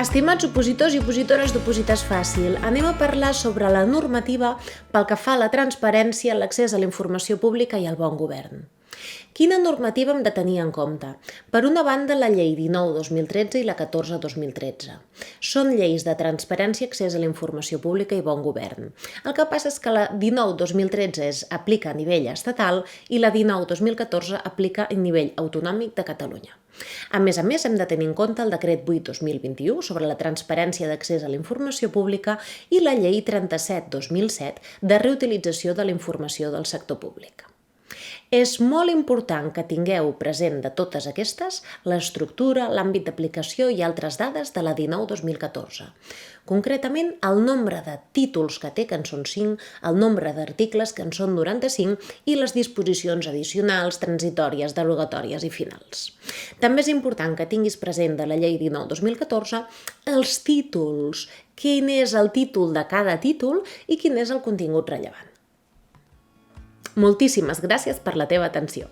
Estimats opositors i opositores d'Oposites Fàcil, anem a parlar sobre la normativa pel que fa a la transparència, l'accés a la informació pública i al bon govern. Quina normativa hem de tenir en compte? Per una banda, la llei 19/2013 i la 14/2013. Són lleis de transparència, accés a la informació pública i bon govern. El que passa és que la 19/2013 aplica a nivell estatal i la 19/2014 aplica a nivell autonòmic de Catalunya. A més, hem de tenir en compte el decret 8/2021 sobre la transparència d'accés a la informació pública i la llei 37/2007 de reutilització de la informació del sector públic. És molt important que tingueu present de totes aquestes l'estructura, l'àmbit d'aplicació i altres dades de la 19/2014. Concretament, el nombre de títols que té, que en són 5, el nombre d'articles, que en són 95, i les disposicions addicionals, transitòries, derogatòries i finals. També és important que tinguis present de la llei 19/2014 els títols, quin és el títol de cada títol i quin és el contingut rellevant. Moltíssimes gràcies per la teva atenció.